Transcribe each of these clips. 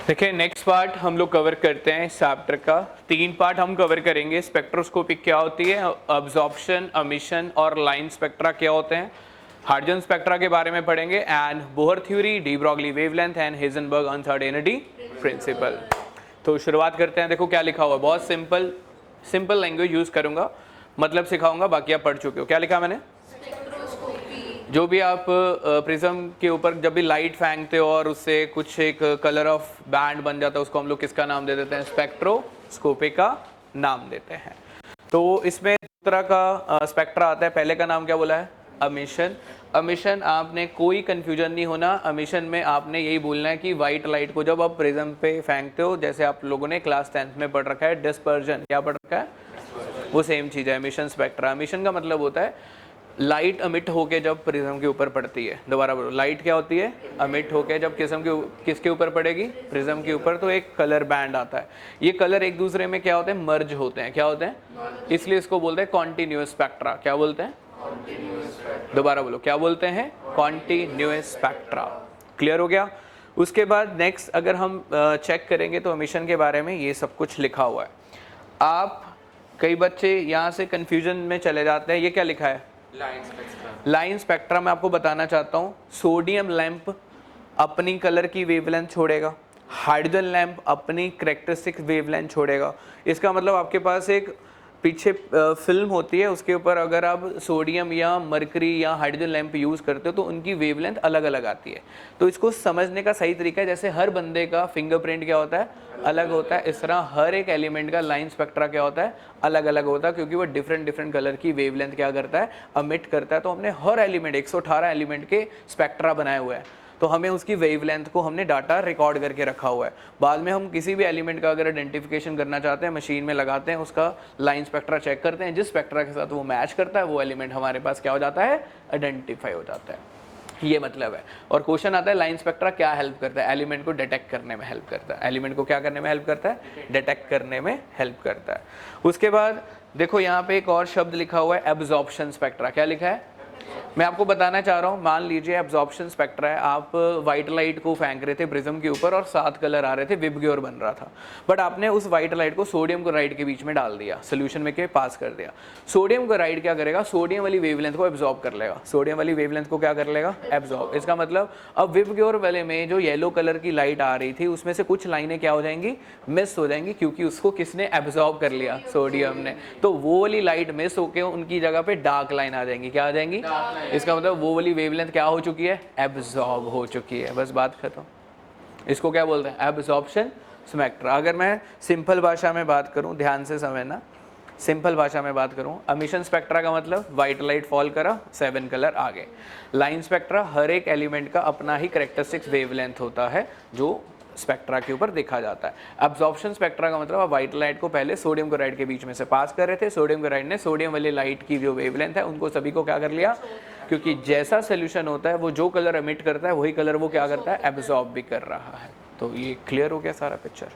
देखिए next part हम लोग कवर करते हैं इस चैप्टर का। 3 पार्ट हम कवर करेंगे। स्पेक्ट्रोस्कोपी क्या होती है, अब्जॉर्प्शन, एमिशन और लाइन स्पेक्ट्रा क्या होते हैं, हाइड्रोजन स्पेक्ट्रा के बारे में पढ़ेंगे, and Bohr theory, D Broglie wavelength and Heisenberg uncertainty principle. तो शुरुआत करते हैं। देखो क्या लिखा हुआ है, बहुत सिंपल लैंग्वेज यूज करूंगा, मतलब सिखाऊंगा, बाकी आप पढ़ चुके हो। क्या लिखा मैंने? जो भी आप प्रिज्म के ऊपर जब भी लाइट फेंकते हो और उससे कुछ एक कलर ऑफ बैंड बन जाता है, उसको हम लोग किसका नाम दे देते हैं? स्पेक्ट्रोस्कोपी का नाम देते हैं। तो इसमें दो तरह का स्पेक्ट्रा आता है। पहले का नाम क्या बोला है? एमिशन। एमिशन आपने कोई कंफ्यूजन नहीं होना, एमिशन में आपने यही बोलना है कि वाइट लाइट को जब आप प्रिज्म पे फेंकते हो, जैसे आप लोगों ने क्लास 10th में पढ़ रखा है डिस्पर्जन, क्या पढ़ रखा है, वो सेम चीज़ है एमिशन स्पेक्ट्रा। एमिशन का मतलब होता है लाइट अमिट होके जब प्रिज्म के ऊपर पड़ती है। दोबारा बोलो, लाइट क्या होती है? अमिट होके जब किसके ऊपर पड़ेगी? प्रिज्म के ऊपर, तो एक कलर बैंड आता है। ये कलर एक दूसरे में क्या होते हैं? मर्ज होते हैं। क्या होते हैं? इसलिए इसको बोलते हैं कॉन्टिन्यूअस स्पेक्ट्रा। क्या बोलते हैं? दोबारा बोलो, क्या बोलते हैं? Continuous spectra. क्लियर हो गया? उसके बाद नेक्स्ट अगर हम चेक करेंगे तो एमिशन के बारे में ये सब कुछ लिखा हुआ है। आप कई बच्चे यहाँ से कंफ्यूजन में चले जाते हैं। ये क्या लिखा है? Line spectra. मैं आपको बताना चाहता हूँ, सोडियम लैंप अपनी कलर की वेवलेंथ छोड़ेगा, हाइड्रोजन लैंप अपनी कैरेक्टरिस्टिक वेवलेंथ छोड़ेगा। इसका मतलब आपके पास एक पीछे फिल्म होती है, उसके ऊपर अगर आप सोडियम या मरकरी या हाइड्रोजन लैंप यूज़ करते हो तो उनकी वेवलेंथ अलग अलग आती है। तो इसको समझने का सही तरीका है, जैसे हर बंदे का फिंगरप्रिंट क्या होता है? अलग होता है। इस तरह हर एक एलिमेंट का लाइन स्पेक्ट्रा क्या होता है? अलग अलग होता है, क्योंकि वो डिफरेंट कलर की वेवलेंथ क्या करता है? अमिट करता है। तो हमने हर एलिमेंट 118 एलिमेंट के स्पेक्ट्रा बनाए हुए हैं, तो हमें उसकी वेवलेंथ को हमने डाटा रिकॉर्ड करके रखा हुआ है। बाद में हम किसी भी एलिमेंट का अगर आइडेंटिफिकेशन करना चाहते हैं, मशीन में लगाते हैं, उसका लाइन स्पेक्ट्रा चेक करते हैं, जिस स्पेक्ट्रा के साथ वो मैच करता है वो एलिमेंट हमारे पास क्या हो जाता है? आइडेंटिफाई हो जाता है। ये मतलब है। और क्वेश्चन आता है लाइन स्पेक्ट्रा क्या हेल्प करता है? एलिमेंट को डिटेक्ट करने में हेल्प करता है। एलिमेंट को क्या करने में हेल्प करता है? डिटेक्ट करने में हेल्प करता है। उसके बाद देखो यहाँ पे एक और शब्द लिखा हुआ है, एब्जॉर्प्शन स्पेक्ट्रा। क्या लिखा है? मैं आपको बताना चाह रहा हूँ, मान लीजिए एब्जॉर्प्शन स्पेक्ट्रा है, आप व्हाइट लाइट को फेंक रहे थे प्रिज्म के ऊपर और 7 कलर आ रहे थे, विबग्योर बन रहा था, बट आपने उस व्हाइट लाइट को सोडियम क्लोराइड के बीच में डाल दिया, सोल्यूशन में के पास कर दिया। सोडियम क्लोराइड क्या करेगा? सोडियम वाली वेवलेंथ को एब्जॉर्ब कर लेगा। सोडियम वाली वेवलेंथ को क्या कर लेगा? एब्जॉर्ब। इसका मतलब अब विबग्योर वाले में जो येलो कलर की लाइट आ रही थी, उसमें से कुछ लाइनें क्या हो जाएंगी? मिस हो जाएंगी, क्योंकि उसको किसने एब्जॉर्ब कर लिया? सोडियम ने। तो वो वाली लाइट मिस होकर उनकी जगह पे डार्क लाइन आ जाएंगी। क्या आ जाएंगी? इसका मतलब वो वाली वेवलेंथ क्या हो चुकी है? एब्जॉर्ब हो चुकी है। बस बात खत्म। इसको क्या बोलते हैं? Absorption spectra. अगर मैं सिंपल भाषा में बात करूं, ध्यान से समझना, सिंपल भाषा में बात करूं, एमिशन स्पेक्ट्रा का मतलब व्हाइट लाइट फॉल करा, 7 कलर आ गए। लाइन स्पेक्ट्रा, हर एक एलिमेंट का अपना ही कैरेक्टरिस्टिक वेवलेंथ होता है जो स्पेक्ट्रा के ऊपर देखा जाता है। एब्जॉर्प्शन स्पेक्ट्रा का मतलब आप व्हाइट लाइट को पहले सोडियम क्लोराइड के बीच में से पास कर रहे थे, सोडियम क्लोराइड ने सोडियम वाली लाइट की जो वेवलेंथ है उनको सभी को क्या कर लिया? क्योंकि जैसा सोल्यूशन होता है वो जो कलर एमिट करता है वही कलर वो क्या करता है? एब्जॉर्ब भी कर रहा है। तो ये क्लियर हो गया सारा पिक्चर।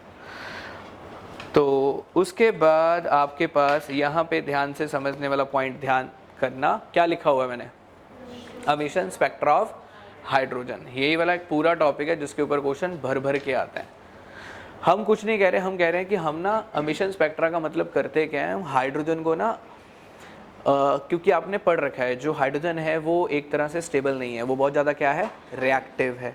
तो उसके बाद आपके पास यहाँ पे ध्यान से समझने वाला पॉइंट ध्यान करना, क्या लिखा हुआ है मैंने? Emission spectra of hydrogen. यही वाला एक पूरा टॉपिक है जिसके ऊपर क्वेश्चन भर भर के आते हैं। हम कुछ नहीं कह रहे, हम कह रहे हैं कि हम ना एमिशन स्पेक्ट्रा का मतलब करते क्या है, हम हाइड्रोजन को ना क्योंकि आपने पढ़ रखा है जो हाइड्रोजन है वो एक तरह से स्टेबल नहीं है, वो बहुत ज़्यादा क्या है? रिएक्टिव है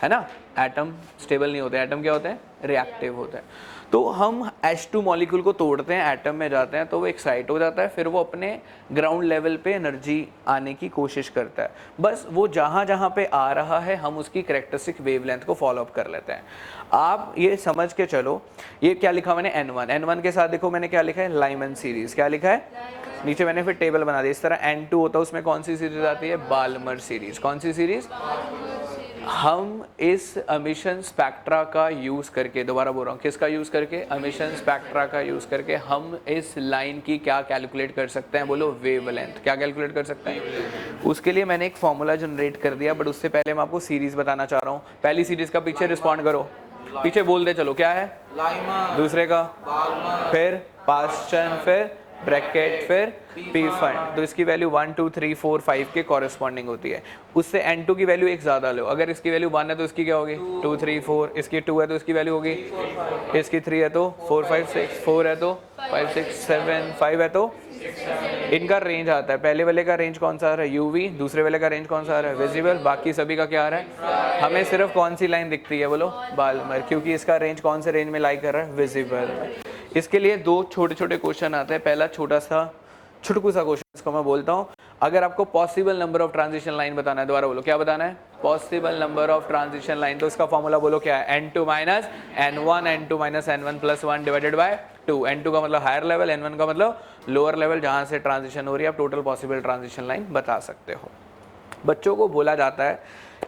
ना। एटम स्टेबल नहीं होते, एटम क्या होते हैं? रिएक्टिव होते हैं। तो हम H2 मॉलिक्यूल को तोड़ते हैं, एटम में जाते हैं तो वो एक्साइट हो जाता है, फिर वो अपने ग्राउंड लेवल पे एनर्जी आने की कोशिश करता है। बस वो जहाँ जहाँ पे आ रहा है हम उसकी कैरेक्टरिस्टिक वेवलेंथ को फॉलो अप कर लेते हैं। आप ये समझ के चलो, ये क्या लिखा मैंने? N1 के साथ देखो मैंने क्या लिखा है? Lyman series. क्या लिखा है? नीचे मैंने फिर टेबल बना दिया। इस तरह N2 होता है, उसमें कौन सी सीरीज आती है? Balmer series. कौन सी सीरीज? हम इस एमिशन स्पेक्ट्रा का यूज़ करके, दोबारा बोल रहा हूँ, किसका यूज़ करके? एमिशन स्पेक्ट्रा का यूज़ करके हम इस लाइन की क्या कैलकुलेट कर सकते हैं? बोलो, वेवलेंथ। क्या कैलकुलेट कर सकते हैं? उसके लिए मैंने एक फॉर्मूला जनरेट कर दिया, बट उससे पहले मैं आपको सीरीज बताना चाह रहा हूँ। पहली सीरीज का पीछे रिस्पॉन्ड करो, पीछे बोल दे चलो, क्या है? दूसरे का फिर पास्चन, फिर ब्रैकेट फिर पी फंड, तो इसकी वैल्यू 1 2 3 4 5 के कॉरेस्पॉन्डिंग होती है। उससे n2 की वैल्यू एक ज़्यादा लो, अगर इसकी वैल्यू 1 है तो इसकी क्या होगी 2 3 4, इसकी 2 है तो इसकी वैल्यू होगी, इसकी 3 है तो 4 5 6, 4 है तो 5 6 7, 5 है तो, इनका रेंज आता है। पहले वाले का रेंज कौन सा आ रहा है यूवी, दूसरे वाले का रेंज कौन सा आ रहा है विजिबल, बाकी सभी का क्या आ रहा है। हमें सिर्फ कौन सी लाइन दिखती है बोलो बाल्मर, क्योंकि इसका रेंज कौन से रेंज में लाई कर रहा है विजिबल। इसके लिए दो छोटे छोटे क्वेश्चन आते हैं। पहला छोटा सा छुटकू सा क्वेश्चन इसको मैं बोलता हूँ, अगर आपको possible number of transition line बताना है, दोबारा बोलो क्या बताना है, possible number of transition line, तो इसका फॉर्मूला बोलो क्या है, n2 minus n1 n2 minus n1 plus 1 divided by 2। n2 का मतलब हायर लेवल, n1 का मतलब लोअर लेवल, जहां से ट्रांजिशन हो रही है आप टोटल पॉसिबल ट्रांजिशन लाइन बता सकते हो। बच्चों को बोला जाता है,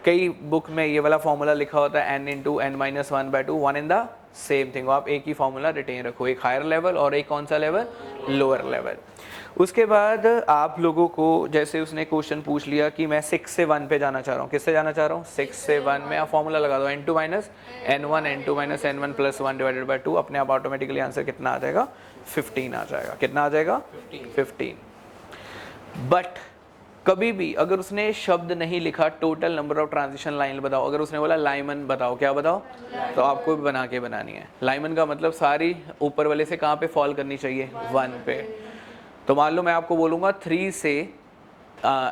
कई बुक में ये वाला फॉर्मूला लिखा होता है n into n minus 1/2, one in the same thing. आप एक ही फॉर्मूला रिटेन रखो, एक हायर लेवल और एक कौन सा लेवल, लोअर लेवल। उसके बाद आप लोगों को जैसे उसने क्वेश्चन पूछ लिया कि मैं 6 से 1 पे जाना चाह रहा हूँ, किससे जाना चाह रहा हूँ 6 से 1 में, आप फॉर्मूला लगा दो n2 minus n1 n2 minus n1 plus 1 divided by 2, अपने आप ऑटोमेटिकली आंसर कितना आ जाएगा 15 आ जाएगा। कितना आ जाएगा 15। बट कभी भी अगर उसने शब्द नहीं लिखा total number of transition line बताओ, अगर उसने बोला लाइमन बताओ, क्या बताओ, तो आपको भी बना के बनानी है। लाइमन का मतलब सारी ऊपर वाले से कहाँ पे फॉल करनी चाहिए 1 पे। तो मान लो मैं आपको बोलूँगा 3 से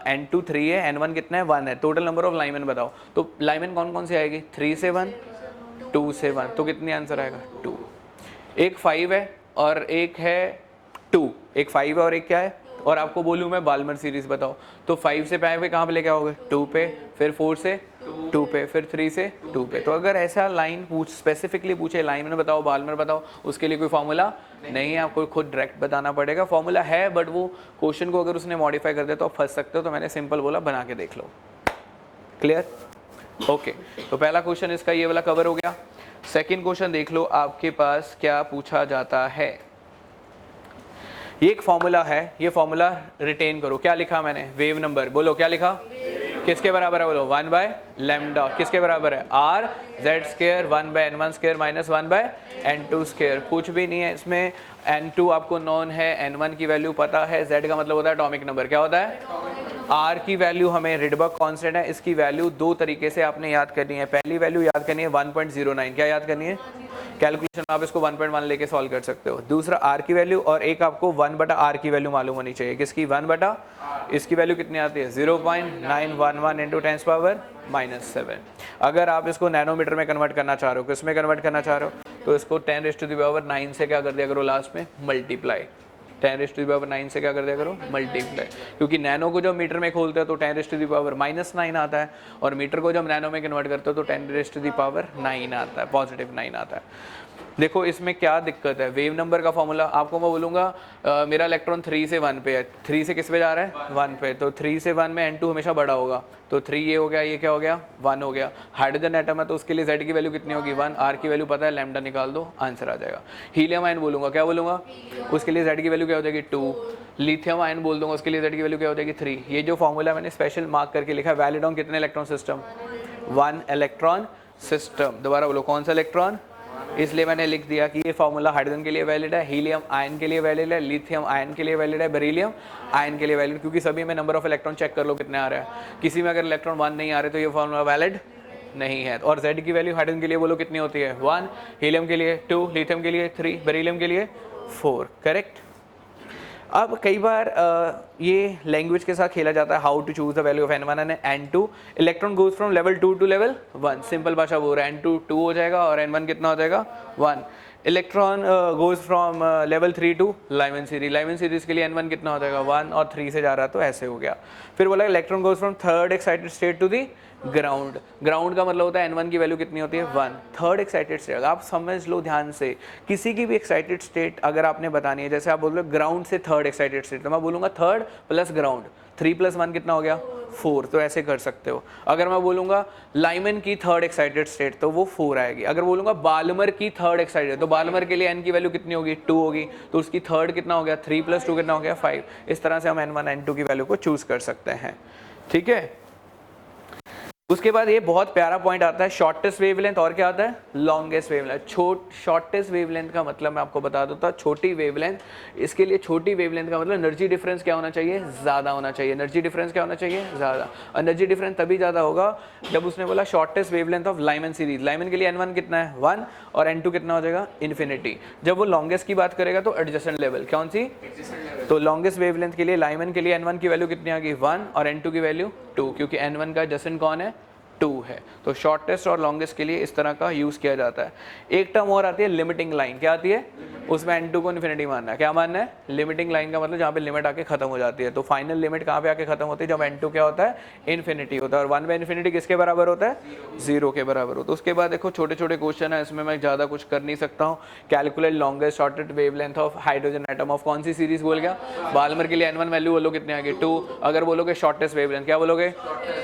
n2 3 है, n1 कितना है 1 है, टोटल नंबर ऑफ लाइमन बताओ, तो लाइमन कौन कौन सी आएगी 3 से 1 2 से 1, तो कितनी आंसर आएगा 2। एक 5 है और एक है 2, एक 5 है और एक क्या है, और आपको बोलूँ मैं बाल्मर सीरीज बताओ, तो 5 से 5 पे कहाँ पे लेके आओगे 2 पे, फिर 4 से 2 पे, फिर 3 से 2 पे। तो अगर ऐसा लाइन पूछ स्पेसिफिकली पूछे लाइमन बताओ बाल्मर बताओ, उसके लिए कोई फॉर्मूला नहीं है, आपको खुद डायरेक्ट बताना पड़ेगा। फॉर्मूला है बट वो क्वेश्चन को अगर उसने मॉडिफाई कर दिया तो आप फंस सकते हो, तो मैंने सिंपल बोला बना के देख लो। Clear, okay. तो पहला क्वेश्चन इसका ये वाला कवर हो गया। सेकेंड क्वेश्चन देख लो आपके पास क्या पूछा जाता है। ये एक फॉर्मूला है, ये फॉर्मूला रिटेन करो। क्या लिखा मैंने, वेव नंबर, बोलो क्या लिखा, किसके बराबर है बोलो 1 बाय लैम्डा, किसके बराबर है r z square 1 by n1 square minus 1 by n2 square. कुछ भी नहीं है इसमें, n2 आपको नॉन है, n1 की वैल्यू पता है, z का मतलब होता है एटॉमिक नंबर, क्या होता है r की वैल्यू हमें रिडबर्ग कांस्टेंट है, इसकी वैल्यू दो तरीके से आपने याद करनी है। पहली वैल्यू याद करनी है 1.09, क्या याद करनी है, कैलकुलेशन में आप इसको 1.1 लेके सॉल्व कर सकते हो। दूसरा r की वैल्यू, और एक आपको 1/r की वैल्यू मालूम होनी चाहिए, किसकी 1/, इसकी वैल्यू कितनी आती है 0.911 इंटू 10⁻⁻⁷। अगर आप इसको नैनोमीटर में कन्वर्ट करना चाह रहे हो, किस में कन्वर्ट करना चाह रहे हो, तो इसको 10⁻9 से क्या कर दिया करो लास्ट में मल्टीप्लाई, 10⁻9 से क्या कर दिया करो मल्टीप्लाई, क्योंकि नैनो को जब मीटर में खोलते हो तो 10⁻⁻9 आता है, और मीटर को जब नैनो में कन्वर्ट करते हो तो 10⁻9 आता है, पॉजिटिव 9 आता है। देखो इसमें क्या दिक्कत है, वेव नंबर का फॉर्मूला आपको मैं बोलूँगा मेरा इलेक्ट्रॉन 3 से 1 पे है, 3 से किस पे जा रहा है 1 पे, तो 3 से 1 में n2 हमेशा बड़ा होगा, तो 3 ये हो गया, ये क्या हो गया 1 हो गया। हाइड्रोजन एटम है तो उसके लिए z की वैल्यू कितनी होगी 1, r की वैल्यू पता है लैम्डा निकाल दो, आंसर आ जाएगा। हीलियम आयन बोलूँगा, क्या बोलूँगा, उसके लिए z की वैल्यू क्या हो जाएगी 2। लिथियम आयन बोल दूंगा, उसके लिए z की वैल्यू क्या हो जाएगी 3। ये जो फॉर्मूला मैंने स्पेशल मार्क करके लिखा है, वैलिड ऑन कितने इलेक्ट्रॉन सिस्टम 1 इलेक्ट्रॉन सिस्टम। दोबारा बोलो कौन सा इलेक्ट्रॉन, इसलिए मैंने लिख दिया कि ये फॉर्मूला हाइड्रोजन के लिए वैलिड है, हीलियम आयन के लिए वैलिड है, लिथियम आयन के लिए वैलिड है, बेरिलियम आयन के लिए वैलिड, क्योंकि सभी में नंबर ऑफ इलेक्ट्रॉन चेक कर लो कितने आ रहा है, किसी में अगर इलेक्ट्रॉन 1 नहीं आ रहे तो ये फॉर्मूला वैलिड नहीं है। और z की वैल्यू हाइड्रोजन के लिए बोलो कितनी होती है 1, हीलियम के लिए 2, लिथियम के लिए 3, बेरिलियम के लिए 4, करेक्ट। अब कई बार ये लैंग्वेज के साथ खेला जाता है, how to choose the value of n1 and n2। Electron goes from level 2 to level 1, simple भाषा बोल रहा है, n2 2 हो जाएगा और n1 कितना हो जाएगा 1। Electron goes from level 3 to Lyman series, Lyman series के लिए n1 कितना हो जाएगा 1 और 3 से जा रहा तो ऐसे हो गया। फिर बोला electron goes from third excited state to the ground, ground का मतलब होता है n1 की वैल्यू कितनी होती है 1। थर्ड एक्साइटेड स्टेट आप समझ लो ध्यान से, किसी की भी एक्साइटेड स्टेट अगर आपने बतानी है, जैसे आप बोल रहे हो ग्राउंड से थर्ड एक्साइटेड स्टेट, तो मैं बोलूँगा थर्ड प्लस ग्राउंड, 3 + 1 कितना हो गया 4, तो ऐसे कर सकते हो। अगर मैं बोलूँगा लाइमन की थर्ड एक्साइटेड स्टेट तो वो 4 आएगी। अगर बोलूँगा बाल्मर की थर्ड एक्साइटेड, तो बाल्मर के लिए n की वैल्यू कितनी होगी 2 होगी, तो उसकी थर्ड कितना हो गया 3 + 2 कितना हो गया 5। इस तरह से हम n1 n2 की वैल्यू को चूज कर सकते हैं, ठीक है। उसके बाद ये बहुत प्यारा पॉइंट आता है, शॉर्टेस्ट वेवलेंथ और क्या आता है, लॉन्गेस्ट वेवलेंथ। शॉर्टेस्ट वेवलेंथ का मतलब मैं आपको बता दूं, छोटी वेवलेंथ। इसके लिए छोटी वेवलेंथ का मतलब एनर्जी डिफरेंस क्या होना चाहिए, ज़्यादा होना चाहिए। एनर्जी डिफरेंस क्या होना चाहिए, ज़्यादा। एनर्जी डिफरेंस तभी ज़्यादा होगा जब उसने बोला shortest wavelength of Lyman series. Lyman के लिए n1 कितना है 1 और n2 कितना हो जाएगा इन्फिनिटी। जब वो लॉन्गेस्ट की बात करेगा तो एडजेसेंट लेवल, कौन सी, तो लॉन्गेस्ट वेवलेंथ के लिए लाइमन के लिए n1 की वैल्यू कितनी आ गई 1 और n2 की वैल्यू 2, क्योंकि n1 का एडजेसेंट कौन है 2 है। तो शॉर्टेस्ट और लॉन्गेस्ट के लिए इस तरह का यूज़ किया जाता है। एक टर्म और आती है लिमिटिंग लाइन, क्या आती है, उसमें n2 को इन्फिनिटी मानना है। क्या मानना है, लिमिटिंग लाइन का मतलब जहाँ पे लिमिट आके खत्म हो जाती है। तो फाइनल लिमिट कहाँ पे आके खत्म होती है, जब n2 क्या होता है इन्फिनिटी होता है। और 1 बाय इन्फिनिटी किसके बराबर होता है, 0 के बराबर होता है। उसके बाद देखो छोटे छोटे क्वेश्चन है, इसमें मैं ज़्यादा कुछ कर नहीं सकता हूँ। Calculate longest shortest wavelength of hydrogen atom of कौन सी सीरीज बोल गया, बाल्मर के लिए n1 वैल्यू बोलो कितने आ गई 2। अगर बोलोगे शॉर्टेस्ट वेवलेंथ क्या बोलोगे,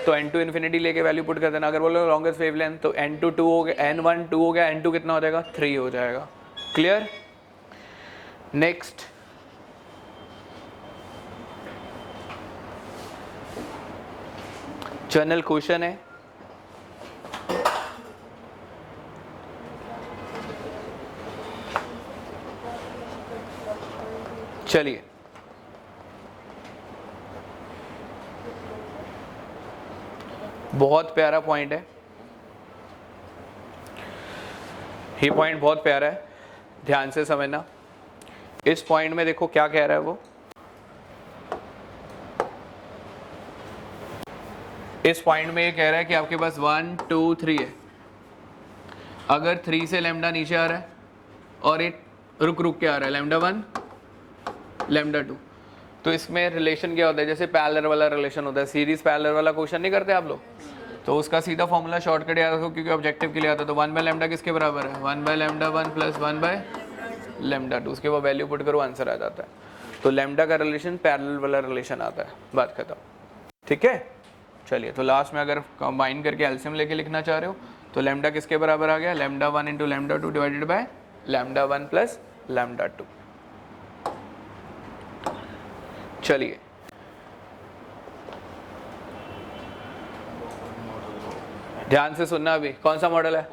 तो n2 इन्फिनिटी लेके वैल्यू पुट कर देना। अगर बोलोगे लॉन्गेस्ट वेवलेंथ तो n2 2 हो गया, n1 2 हो गया, n2 कितना हो जाएगा 3 हो जाएगा। क्लियर। नेक्स्ट जनरल क्वेश्चन है, चलिए बहुत प्यारा पॉइंट है ये, पॉइंट बहुत प्यारा है, ध्यान से समझना। इस पॉइंट में देखो क्या कह रहा है वो, इस पॉइंट में ये कह रहा है कि आपके पास 1 2 3 है। अगर 3 से लैम्डा नीचे आ रहा है और एक रुक रुक के आ रहा है लैम्डा 1 लैम्डा 2, तो इसमें रिलेशन क्या होता है, जैसे पैरेलल वाला रिलेशन होता है, सीरीज पैरेलल वाला क्वेश्चन नहीं करते आप लोग, तो उसका सीधा फॉर्मूला शॉर्टकट याद रखो क्योंकि ऑब्जेक्टिव के लिए आता है। तो 1 बाय लैम्डा किसके बराबर है, 1 by lambda 1 plus 1 by lambda 2। उसके बाद वैल्यू पुट करो आंसर आ जाता है। तो लैम्डा का रिलेशन पैरेलल वाला रिलेशन आता है, बात खत्म। ठीक है, चलिए तो लास्ट में अगर कंबाइन करके एलसीएम लेके लिखना चाह रहे हो तो लैम्डा किसके बराबर आ गया, lambda 1 into lambda 2 divided by lambda 1 plus lambda 2। चलिए ध्यान से सुनना, अभी कौन सा मॉडल है,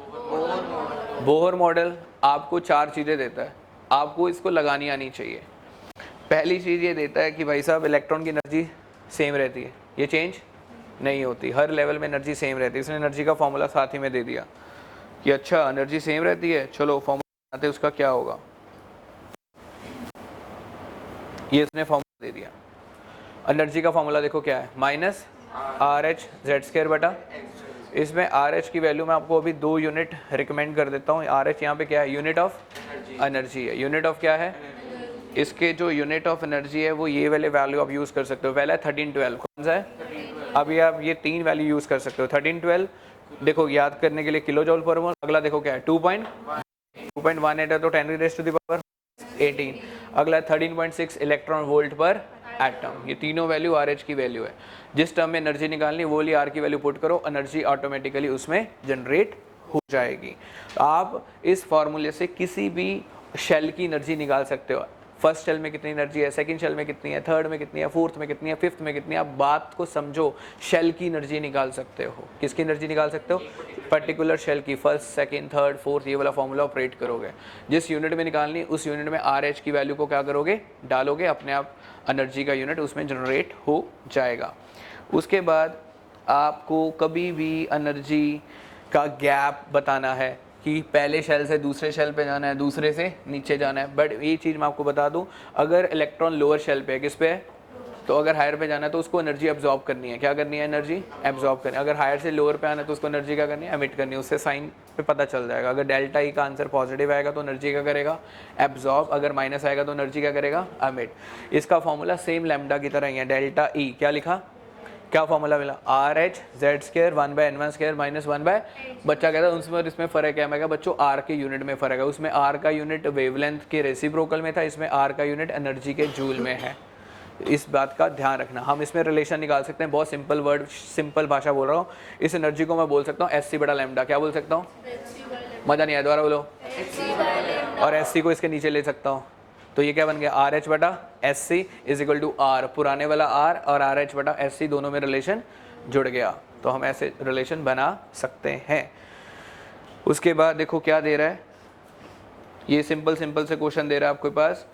बोहर मॉडल। आपको 4 चीज़ें देता है, आपको इसको लगानी आनी चाहिए। पहली चीज़ ये देता है कि भाई साहब इलेक्ट्रॉन की एनर्जी सेम रहती है, ये चेंज नहीं होती, हर लेवल में एनर्जी सेम रहती है। इसने एनर्जी का फॉर्मूला साथ ही में दे दिया कि अच्छा एनर्जी सेम रहती है, चलो फॉर्मूला बनाते उसका क्या होगा, ये इसने फॉर्मूला दे दिया। एनर्जी का फॉर्मूला देखो क्या है, माइनस RH Z² बटा, इसमें RH की वैल्यू मैं आपको अभी 2 यूनिट रिकमेंड कर देता हूँ। RH यहाँ पे क्या है, यूनिट ऑफ एनर्जी है। यूनिट ऑफ क्या है, इसके जो यूनिट ऑफ एनर्जी है वो ये वाले वैल्यू आप यूज़ कर सकते हो। पहला है 1312, कौन सा है, अभी आप ये 3 वैल्यू यूज़ कर सकते हो। 1312 देखो याद करने के लिए किलो जॉल पर मोल। अगला देखो क्या है 2.18 है तो 10⁻18। अगला 13.6 इलेक्ट्रॉन वोल्ट पर एटम। ये तीनों वैल्यू RH की वैल्यू है। जिस टर्म में एनर्जी निकालनी वो वाली R की वैल्यू पुट करो, एनर्जी ऑटोमेटिकली उसमें जनरेट हो जाएगी। आप इस फॉर्मूले से किसी भी शेल की एनर्जी निकाल सकते हो। फर्स्ट शेल में कितनी एनर्जी है, सेकंड शेल में कितनी है, थर्ड में कितनी है, फोर्थ में कितनी है, फिफ्थ में कितनी है। आप बात को समझो, शेल की एनर्जी निकाल सकते हो। किसकी एनर्जी निकाल सकते हो, पर्टिकुलर शेल की। फर्स्ट सेकंड थर्ड फोर्थ ये वाला फॉर्मूला ऑपरेट करोगे। जिस यूनिट में निकालनी उस यूनिट में RH की वैल्यू को क्या करोगे, डालोगे, अपने आप एनर्जी का यूनिट उसमें जनरेट हो जाएगा। उसके बाद आपको कभी भी एनर्जी का गैप बताना है कि पहले शेल से दूसरे शेल पे जाना है, दूसरे से नीचे जाना है। बट ये चीज़ मैं आपको बता दूं, अगर इलेक्ट्रॉन लोअर शेल पे है, किस पे है, तो अगर हायर पे जाना है तो उसको एनर्जी एब्जॉर्ब करनी है। क्या करनी है, एनर्जी एब्जॉर्ब करनी है। अगर हायर से लोअर पे आना है तो उसको एनर्जी क्या करनी है, एमिट करनी है। उससे साइन पे पता चल जाएगा। अगर डेल्टा ई का आंसर पॉजिटिव आएगा तो एनर्जी क्या करेगा, एब्जॉर्ब। अगर माइनस आएगा तो एनर्जी क्या करेगा, एमिट। इसका फॉर्मूला सेम लैम्डा की तरह ही है। डेल्टा ई क्या लिखा, क्या फॉर्मूला मिला, RH Z² 1/n1² माइनस 1/। बच्चा कहता है उसमें और इसमें फ़र्क है। मैं कहा बच्चों R के यूनिट में फ़र्क है। उसमें R का यूनिट वेवलेंथ के रेसिप्रोकल में था, इसमें R का यूनिट एनर्जी के जूल में है। इस बात का ध्यान रखना। हम इसमें रिलेशन निकाल सकते हैं, बहुत सिंपल वर्ड, सिंपल भाषा बोल रहा हूँ। इस एनर्जी को मैं बोल सकता हूँ SC बटा लैम्डा। क्या बोल सकता हूँ, मज़ा नहीं आया, दोबारा बोलो। और SC को इसके नीचे ले सकता हूँ, तो ये क्या बन गया, RH बटा SC is equal to R। पुराने वाला R और RH बटा SC दोनों में रिलेशन जुड़ गया। तो हम ऐसे रिलेशन बना सकते हैं। उसके बाद देखो क्या दे रहा है, ये सिंपल से क्वेश्चन दे रहा है आपके पास,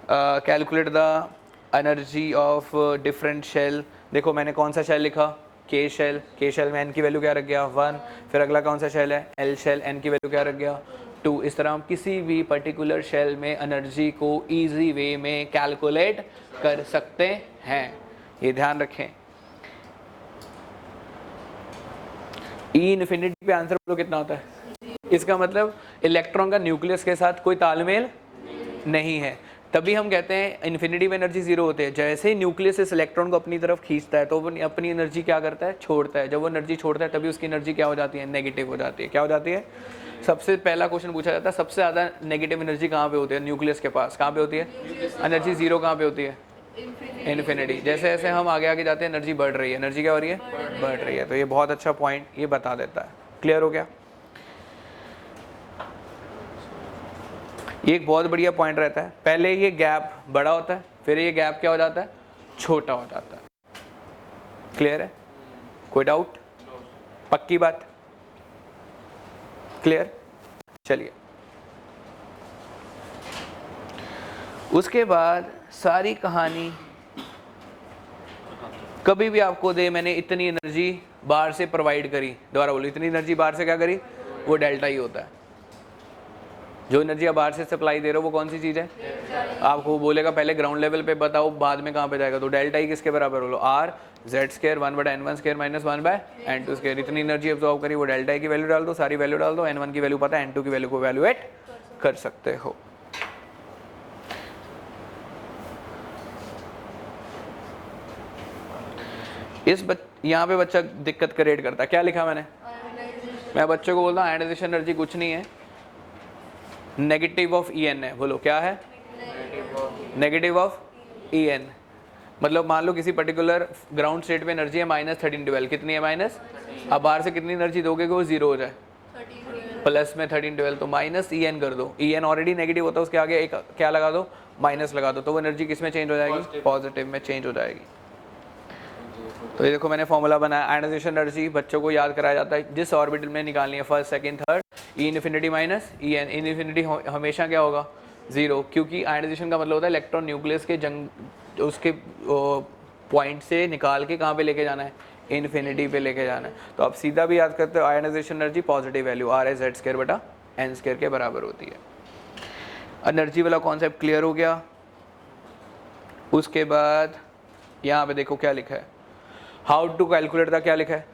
calculate the energy of different shell. देखो मैंने कौन सा शेल लिखा, के शेल में n की वैल्यू क्या रख गया 1, फिर अगला कौन सा शेल है L शेल, n की वैल्यू क्या रख गया 2। इस तरह हम किसी भी पर्टिकुलर शेल में एनर्जी को इजी वे में कैलकुलेट कर सकते हैं, ये ध्यान रखें। ई इन्फिनिटी पे आंसर बोलो कितना होता है, इसका मतलब इलेक्ट्रॉन का न्यूक्लियस के साथ कोई तालमेल नहीं है, तभी हम कहते हैं इन्फिनिटी में एनर्जी जीरो होती है। जैसे ही न्यूक्लियस इस इलेक्ट्रॉन को अपनी तरफ खींचता है तो वो अपनी एनर्जी क्या करता है, छोड़ता है। जब वो एनर्जी छोड़ता है तभी उसकी एनर्जी क्या हो जाती है, नेगेटिव हो जाती है। क्या हो जाती है, सबसे पहला क्वेश्चन पूछा जाता है सबसे ज़्यादा नेगेटिव एनर्जी कहाँ पे होती है, न्यूक्लियस के पास। कहाँ पे होती है एनर्जी जीरो, कहाँ पे होती है इन्फिनिटी। जैसे जैसे हम आगे आगे जाते हैं एनर्जी बढ़ रही है, एनर्जी क्या हो रही है, बढ़ रही है। तो ये बहुत अच्छा पॉइंट ये बता देता है। क्लियर हो गया, ये एक बहुत बढ़िया पॉइंट रहता है। पहले ये गैप बड़ा होता है, फिर ये गैप क्या हो जाता है, छोटा हो जाता है। क्लियर है, कोई डाउट, पक्की बात, क्लियर। चलिए उसके बाद सारी कहानी कभी भी आपको दे मैंने इतनी एनर्जी बाहर से प्रोवाइड करी, दोबारा बोलो, इतनी एनर्जी बाहर से क्या करी, वो डेल्टा ही होता है। जो एनर्जी आप बाहर से सप्लाई दे रहे हो वो कौन सी चीज़ है, आपको बोलेगा पहले ग्राउंड लेवल पे बताओ बाद में कहाँ पे जाएगा, तो डेल्टा ही किसके बराबर बोलो, are Z square 1/n1 square minus 1/n2 square. इतनी एनर्जी एब्जॉर्ब करी, वो डेल्टा की वैल्यू डाल दो, सारी वैल्यू डाल दो, n1 की वैल्यू पता है, n2 की वैल्यू को वैल्यूएट कर सकते हो। यहाँ पे बच्चा दिक्कत क्रिएट करता है। क्या लिखा मैंने, मैं बच्चों को बोलता हूँ आयनाइजेशन एनर्जी कुछ नहीं है, नेगेटिव ऑफ ई एन है। बोलो क्या है, नेगेटिव ऑफ ई एन। मतलब मान लो किसी पर्टिकुलर ग्राउंड स्टेट पे एनर्जी है -1312, कितनी है माइनस, अब बाहर से कितनी एनर्जी दोगे कि वो जीरो हो जाए, प्लस में 1312, तो माइनस ई एन कर दो। ई एन ऑलरेडी नेगेटिव होता है, उसके आगे एक क्या लगा दो, माइनस लगा दो, तो वो एनर्जी किस में चेंज हो जाएगी, पॉजिटिव में चेंज हो जाएगी। तो ये देखो मैंने फॉर्मूला बनाया, आयनाइजेशन एनर्जी बच्चों को याद कराया जाता है जिस ऑर्बिटल में निकालनी है, first second third, E infinity minus E N. Infinity हमेशा क्या होगा, जीरो, क्योंकि आयनाइजेशन का मतलब होता है इलेक्ट्रॉन न्यूक्लियस के उसके पॉइंट से निकाल के कहाँ पे लेके जाना है, इन्फिनिटी पे लेके जाना है। तो आप सीधा भी याद करते हो ionization energy positive value R S Z square बटा एन स्क्वायर के बराबर होती है। एनर्जी वाला कॉन्सेप्ट क्लियर हो गया। उसके बाद यहाँ पे देखो क्या लिखा है, हाउ टू कैलकुलेट द, क्या लिखा है,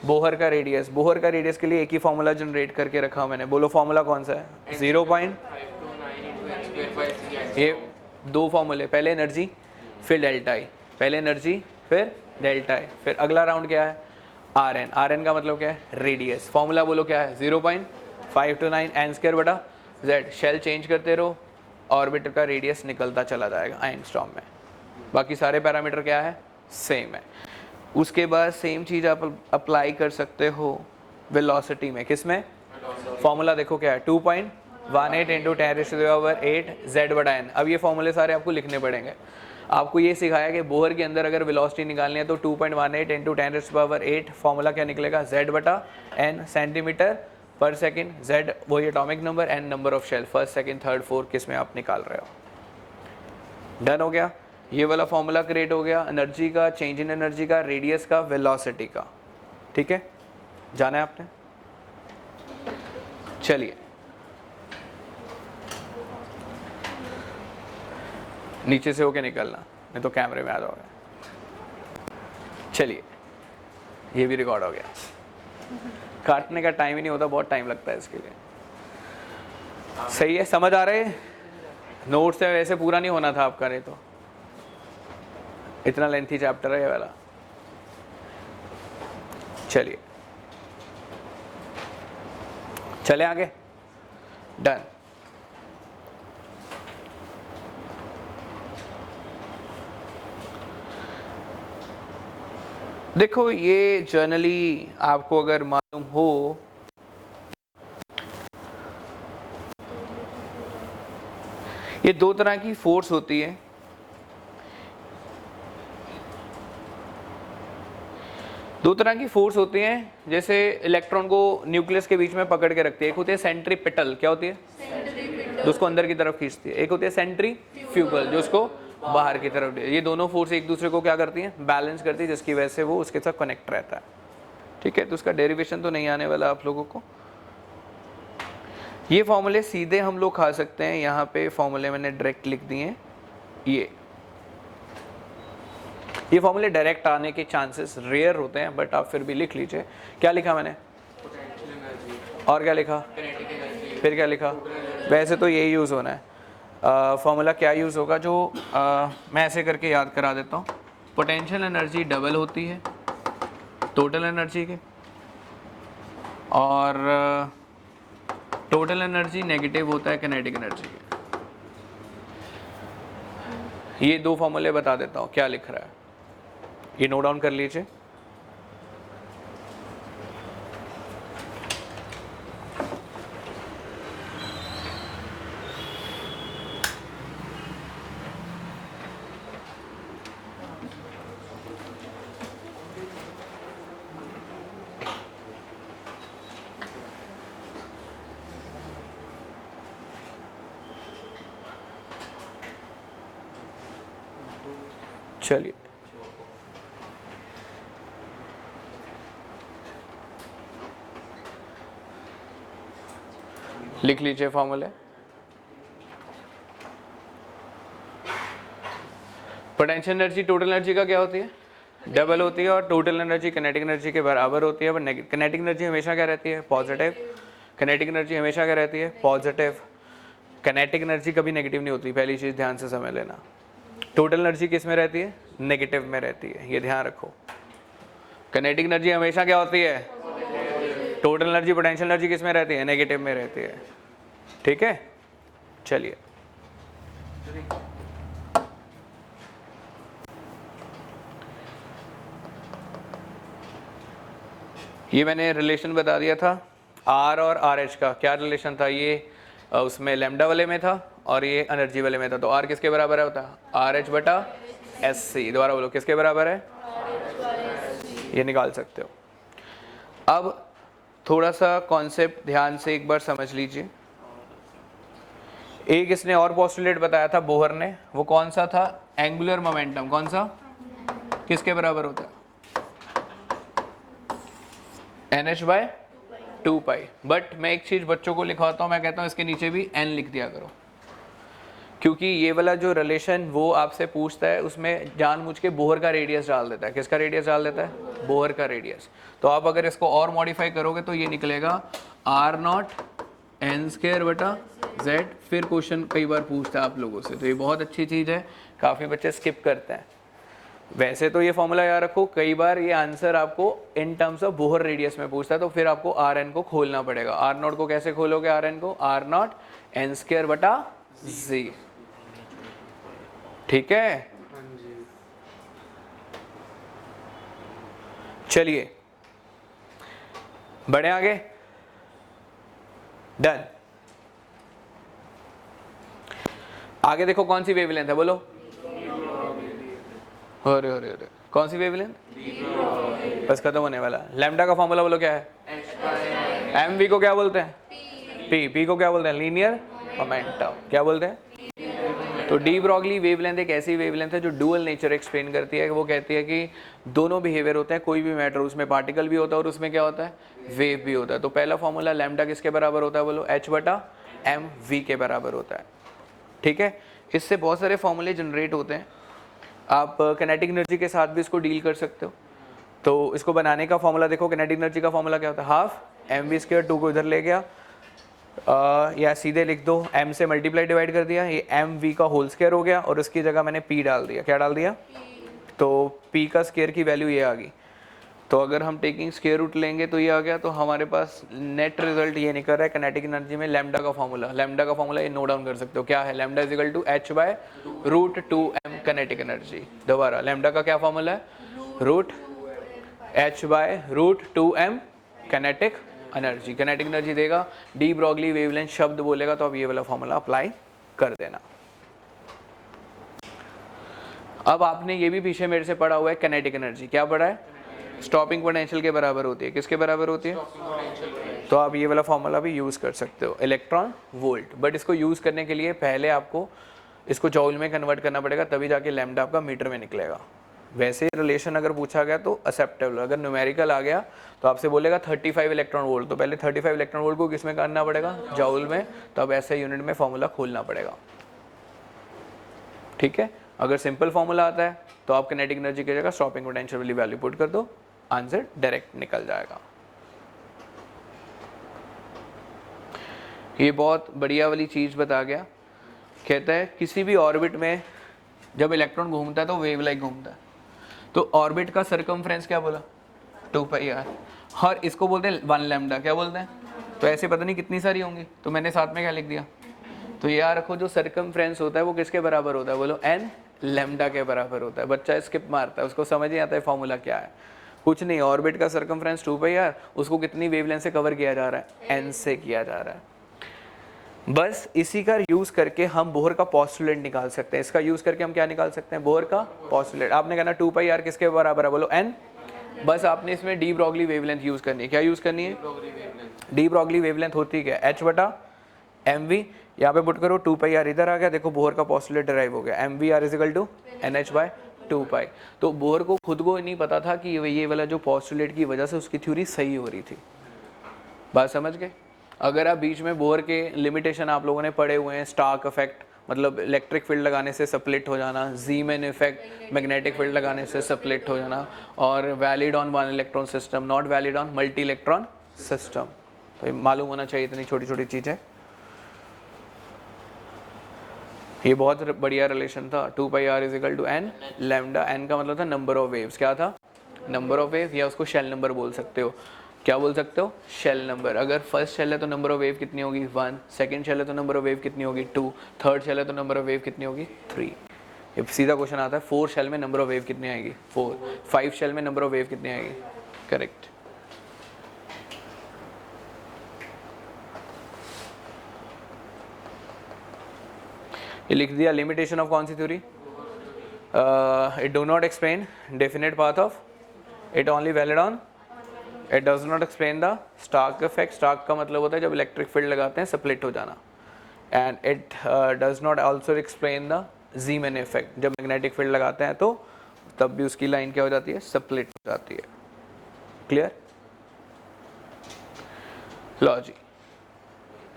बोहर का रेडियस। बोहर का रेडियस के लिए एक ही फॉर्मूला जनरेट करके रखा मैंने, बोलो फॉर्मूला कौन सा है, 0. ये दो फॉर्मूले, पहले एनर्जी फिर डेल्टा आई, पहले एनर्जी फिर डेल्टा आई, फिर अगला राउंड क्या है आर एन। आर एन का मतलब क्या है, रेडियस। फॉर्मूला बोलो क्या है, 0.529 एन स्क्वायर बटा जेड। शेल चेंज करते रहो, ऑर्बिटर का रेडियस निकलता चला जाएगा एंगस्ट्रॉम में। बाकी सारे पैरामीटर क्या है, सेम है। उसके बाद सेम चीज़ आप अप्लाई कर सकते हो वेलोसिटी में, किस में, फॉर्मूला देखो क्या है, 2.18 इंटू 10⁸ z/n। अब ये फॉर्मूले सारे आपको लिखने पड़ेंगे। आपको ये सिखाया कि बोहर के अंदर अगर वेलोसिटी निकालनी है तो 2.18 इंटू 10⁸, फॉर्मूला क्या निकलेगा, z/n सेंटीमीटर पर सेकेंड। z वही atomic number, n number of shell, first second third fourth किस में आप निकाल रहे हो। डन हो गया, ये वाला फॉर्मूला क्रिएट हो गया एनर्जी का, चेंज इन एनर्जी का, रेडियस का, वेलोसिटी का। ठीक है, जाना है आपने। चलिए नीचे से होके निकलना, नहीं तो कैमरे में आ जाओगे। चलिए ये भी रिकॉर्ड हो गया। काटने का टाइम ही नहीं होता, बहुत टाइम लगता है इसके लिए। सही है, समझ आ रहे, नोट्स से वैसे पूरा नहीं होना था आपका, नहीं तो इतना लेंथी चैप्टर है ये वाला। चलिए चले आगे, डन। देखो ये जनरली आपको अगर मालूम हो, ये दो तरह की फोर्स होती है। दो तरह की फोर्स होती हैं, जैसे इलेक्ट्रॉन को न्यूक्लियस के बीच में पकड़ के रखती है। एक होती है सेंट्रीपिटल, क्या होती है? जो उसको अंदर की तरफ खींचती है। एक होती है सेंट्रीफ्यूगल, जो उसको बाहर की तरफ। ये दोनों फोर्स एक दूसरे को क्या करती हैं? बैलेंस करती है, जिसकी वजह से वो उसके साथ कनेक्ट रहता है। ठीक है, तो उसका डेरिवेशन तो नहीं आने वाला आप लोगों को। ये फॉर्मूले सीधे हम लोग खा सकते हैं, यहाँ पे फॉर्मूले मैंने डायरेक्ट लिख दिए। ये फॉर्मूले डायरेक्ट आने के चांसेस रेयर होते हैं, बट आप फिर भी लिख लीजिए। क्या लिखा मैंने? और क्या लिखा? फिर क्या लिखा? वैसे तो यही यूज़ होना है। फॉर्मूला क्या यूज़ होगा? जो मैं ऐसे करके याद करा देता हूँ। पोटेंशियल एनर्जी डबल होती है टोटल एनर्जी के, और टोटल एनर्जी नेगेटिव होता है किनेटिक एनर्जी के। ये दो फॉर्मूले बता देता हूँ क्या लिख रहा है, ये नोट डाउन कर लीजिए। चलिए, लिख लीजिए फॉर्मूले। पोटेंशियल एनर्जी टोटल एनर्जी का क्या होती है? डबल होती है, और टोटल एनर्जी किनेटिक एनर्जी के बराबर होती है। बट किनेटिक एनर्जी हमेशा क्या रहती है? पॉजिटिव। किनेटिक एनर्जी हमेशा क्या रहती है? पॉजिटिव। किनेटिक एनर्जी कभी नेगेटिव नहीं होती, पहली चीज़ ध्यान से समझ लेना। टोटल एनर्जी किस में रहती है? नेगेटिव में रहती है, ये ध्यान रखो। किनेटिक एनर्जी हमेशा क्या होती है? टोटल एनर्जी पोटेंशियल एनर्जी किस में रहती है? नेगेटिव में रहती है। ठीक है, चलिए। ये मैंने रिलेशन बता दिया था आर और आर एच का। क्या रिलेशन था ये? उसमें लैम्डा वाले में था और ये एनर्जी वाले में था। तो आर किसके बराबर है होता है? आर एच बटा एस सी। दोबारा बोलो, किसके बराबर है? ये निकाल सकते हो। अब थोड़ा सा कॉन्सेप्ट ध्यान से एक बार समझ लीजिए। एक इसने और पोस्टुलेट बताया था बोहर ने, वो कौन सा था? Angular momentum. कौन सा? किसके बराबर होता है? NH/2π। बट मैं एक चीज बच्चों को लिखवाता हूँ, मैं कहता हूँ इसके नीचे भी n लिख दिया करो, क्योंकि ये वाला जो रिलेशन वो आपसे पूछता है, उसमें जानबूझ के बोहर का रेडियस डाल देता है। किसका रेडियस डाल देता है? बोहर का रेडियस। तो आप अगर इसको और मॉडिफाई करोगे तो ये निकलेगा R0 n² बटा z। फिर क्वेश्चन कई बार पूछता है आप लोगों से, तो ये बहुत अच्छी चीज़ है, काफ़ी बच्चे स्किप करते हैं। वैसे तो ये फॉर्मूला याद रखो, कई बार ये आंसर आपको in terms of Bohr radius में पूछता है, तो फिर आपको Rn को खोलना पड़ेगा। R0 को कैसे खोलोगे? Rn को R0 n² बटा z। ठीक है, चलिए बढ़े आगे। डन। आगे देखो कौन सी वेवलेंथ है, बोलो। अरे अरे अरे, कौन सी वेवलेंथ? बस खत्म होने वाला। लैम्डा का फॉर्मूला बोलो क्या है? एम वी को क्या बोलते हैं? पी। पी को क्या बोलते हैं? Linear momentum. क्या बोलते हैं? तो डी ब्रॉगली वेवलेंथ एक ऐसी वेवलेंथ है जो डुअल नेचर एक्सप्लेन करती है। वो कहती है कि दोनों बिहेवियर होते हैं, कोई भी मैटर, उसमें पार्टिकल भी होता है और उसमें क्या होता है? वेव भी होता है। तो पहला फॉर्मूला लैम्डा किसके बराबर होता है? बोलो, h बटा एम वी के बराबर होता है। ठीक है, इससे बहुत सारे फॉर्मूले जनरेट होते हैं। आप किनेटिक एनर्जी के साथ भी इसको डील कर सकते हो। तो इसको बनाने का फॉर्मूला देखो, किनेटिक एनर्जी का फॉर्मूला क्या होता है? Half M we square. 2 को इधर ले गया, या सीधे लिख दो, m से मल्टीप्लाई डिवाइड कर दिया, ये एम वी का होल स्क्वायर हो गया, और उसकी जगह मैंने p डाल दिया। क्या डाल दिया? तो p का स्क्वायर की वैल्यू ये आ गई। तो अगर हम टेकिंग स्क्वायर रूट लेंगे तो ये आ गया। तो हमारे पास नेट रिजल्ट ये निकल रहा है किनेटिक एनर्जी में लैम्डा का फॉर्मूला। लैम्डा का फॉर्मूला ये नोट डाउन कर सकते हो, क्या है? Lambda is equal to h/√2m kinetic energy. दोबारा, लैम्डा का क्या फॉर्मूला है? h/√2m kinetic energy. Kinetic energy देगा, डी ब्रॉगली वेवलेंथ शब्द बोलेगा तो अब ये वाला फॉर्मूला अप्लाई कर देना। अब आपने ये भी पीछे मेरे से पढ़ा हुआ है किनेटिक एनर्जी। क्या पढ़ा है? स्टॉपिंग पोटेंशियल के बराबर होती है। किसके बराबर होती है? तो आप ये वाला फॉर्मूला भी यूज़ कर सकते हो, इलेक्ट्रॉन वोल्ट। बट इसको यूज़ करने के लिए पहले आपको इसको जॉउल में कन्वर्ट करना पड़ेगा, तभी जाके लैम्डा आपका मीटर में निकलेगा। वैसे रिलेशन अगर पूछा गया तो एक्सेप्टेबल, अगर न्यूमेरिकल आ गया तो आपसे बोलेगा 35 इलेक्ट्रॉन वोल्ट, तो पहले 35 इलेक्ट्रॉन वोल्ट को किसमें करना पड़ेगा? जॉउल में। तो अब ऐसे यूनिट में फॉर्मूला खोलना पड़ेगा, ठीक है। अगर सिंपल फॉर्मूला आता है तो आप किनेटिक एनर्जी की जगह स्टॉपिंग पोटेंशियल वाली वैल्यू पुट कर दो, आंसर डायरेक्ट निकल जाएगा। ये बहुत बढ़िया वाली चीज बता गया। कहता है किसी भी ऑर्बिट में जब इलेक्ट्रॉन घूमता है तो वेव लाइक घूमता है। तो ऑर्बिट का सरकमफ्रेंस क्या बोला? 2πr, और इसको बोलते हैं 1 लैम्डा, क्या बोलते हैं? तो ऐसे पता नहीं कितनी सारी होंगी, तो मैंने साथ में क्या लिख दिया? तो याद रखो जो सरकमफ्रेंस होता है वो किसके बराबर होता है? बोलो n लैम्डा के बराबर होता है। बच्चा स्किप मारता है, उसको समझ नहीं आता है फॉर्मूला क्या है। कुछ नहीं, ऑर्बिट का सरकमफ्रेंस 2πr, उसको कितनी वेवलेंथ से कवर किया जा रहा है? n से किया जा रहा है। बस इसी का यूज करके हम बोहर का पोस्टुलेट निकाल सकते हैं। इसका यूज करके हम क्या निकाल सकते हैं? बोहर का पोस्टुलेट। आपने कहना 2πr किसके बराबर है? बोलो n। बस आपने इसमें डी ब्रॉगली वेवलेंथ यूज करनी है। क्या यूज करनी है? डी ब्रॉगली वेवलेंथ होती है h/mv। यहाँ पे पुट करो 2πr, इधर आ गया, देखो बोहर का पोस्टुलेट डिराइव हो गया, mv r = nh/2π। तो बोहर को खुद को नहीं पता था कि ये वाला जो पोस्टुलेट की वजह से उसकी थ्योरी सही हो रही थी। बात समझ गए? अगर आप बीच में बोहर के लिमिटेशन आप लोगों ने पढ़े हुए हैं, स्टार्क इफेक्ट मतलब इलेक्ट्रिक फील्ड लगाने से स्प्लिट हो जाना, जीमैन इफेक्ट मैग्नेटिक फील्ड लगाने से स्प्लिट हो जाना, और valid on 1 electron system, not valid on multi electron system. तो मालूम होना चाहिए इतनी छोटी छोटी चीज़ें। ये बहुत बढ़िया रिलेशन था। 2πr = n lambda. n का मतलब था नंबर ऑफ वेव्स। क्या था? नंबर ऑफ वेव, या उसको शेल नंबर बोल सकते हो। क्या बोल सकते हो? Shell number. अगर फर्स्ट शेल है तो नंबर ऑफ वेव कितनी होगी? 1। सेकंड शेल है तो नंबर ऑफ वेव कितनी होगी? 2। थर्ड शेल है तो नंबर ऑफ वेव कितनी होगी? 3। ये सीधा क्वेश्चन आता है, 4 शेल में नंबर ऑफ वेव कितनी आएगी? 4। 5 शेल में नंबर ऑफ वेव कितनी आएगी? करेक्ट। ये लिख दिया। लिमिटेशन ऑफ कौन सी theory? It do not explain definite path of, it only valid on, it does not explain the Stark effect. Stark का मतलब होता है जब इलेक्ट्रिक फील्ड लगाते हैं स्प्लिट हो जाना। And it does not also explain the Zeeman effect, जब मैग्नेटिक फील्ड लगाते हैं तो तब भी उसकी लाइन क्या हो जाती है? स्प्लिट हो जाती है। क्लियर? लो जी,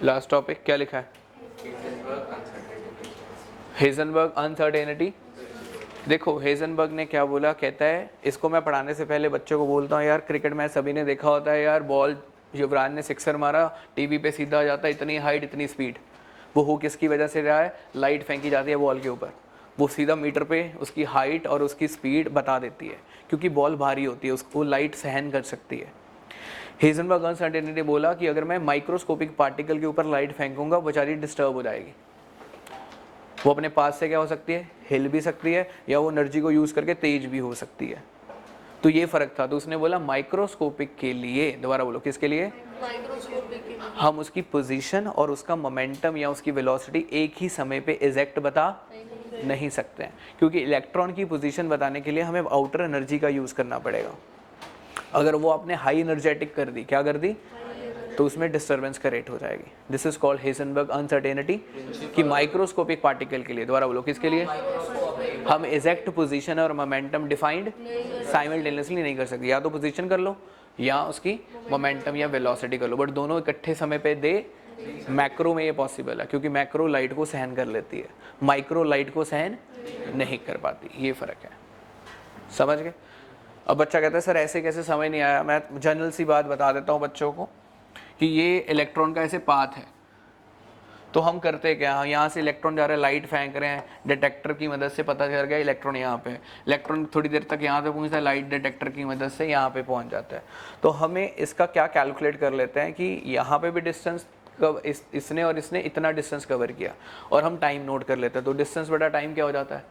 लास्ट टॉपिक क्या लिखा है? Heisenberg uncertainty. देखो हेजनबर्ग ने क्या बोला, कहता है, इसको मैं पढ़ाने से पहले बच्चों को बोलता हूँ, यार क्रिकेट मैच सभी ने देखा होता है यार, बॉल युवराज ने सिक्सर मारा, टीवी पे सीधा आ जाता है, इतनी हाइट इतनी स्पीड। वो हो किसकी वजह से रहा है? लाइट फेंकी जाती है बॉल के ऊपर, वो सीधा मीटर पे उसकी हाइट और उसकी स्पीड बता देती है, क्योंकि बॉल भारी होती है, उसको लाइट सहन कर सकती है। हेजनबर्ग अनसर्टेनिटी बोला कि अगर मैं माइक्रोस्कोपिक पार्टिकल के ऊपर लाइट फेंकूंगा, बेचारी डिस्टर्ब हो जाएगी। वो अपने पास से क्या हो सकती है? हिल भी सकती है, या वो एनर्जी को यूज करके तेज भी हो सकती है। तो ये फर्क था। तो उसने बोला माइक्रोस्कोपिक के लिए, दोबारा बोलो, किसके लिए? माइक्रोस्कोपिक के लिए हम उसकी पोजीशन और उसका मोमेंटम या उसकी वेलोसिटी एक ही समय पे एग्जैक्ट बता नहीं सकते हैं, क्योंकि इलेक्ट्रॉन की पोजीशन बताने के लिए हमें आउटर एनर्जी का यूज करना पड़ेगा। अगर वो आपने हाई एनर्जेटिक कर दी, क्या कर दी, तो उसमें डिस्टर्बेंस क्रिएट हो जाएगी। This is called Heisenberg uncertainty, कि माइक्रोस्कोपिक पार्टिकल के लिए, दोबारा बोलो, किसके लिए? हम एग्जैक्ट पोजीशन और मोमेंटम डिफाइंड साइमल्टेनियसली नहीं कर सकते। या तो पोजीशन कर लो या उसकी मोमेंटम या वेलोसिटी कर लो, बट दोनों इकट्ठे समय पे दे। मैक्रो में ये पॉसिबल है, क्योंकि मैक्रो लाइट को सहन कर लेती है, माइक्रो लाइट को सहन नहीं कर पाती। ये फर्क है, समझ गए? अब बच्चा कहता है सर ऐसे कैसे समझ नहीं आया। मैं जनरल सी बात बता देता हूँ बच्चों को कि ये इलेक्ट्रॉन का ऐसे पाथ है। तो हम करते क्या, यहाँ से इलेक्ट्रॉन जा रहा है, लाइट फेंक रहे हैं, डिटेक्टर की मदद से पता चल गया इलेक्ट्रॉन यहाँ पे। इलेक्ट्रॉन थोड़ी देर तक यहाँ पे पहुँचता है, लाइट डिटेक्टर की मदद से यहाँ पे पहुँच जाता है। तो हमें इसका क्या कैलकुलेट कर लेते हैं कि यहाँ पे भी डिस्टेंस इसने और इसने इतना डिस्टेंस कवर किया, और हम टाइम नोट कर लेते हैं। तो डिस्टेंस बटा टाइम क्या हो जाता है?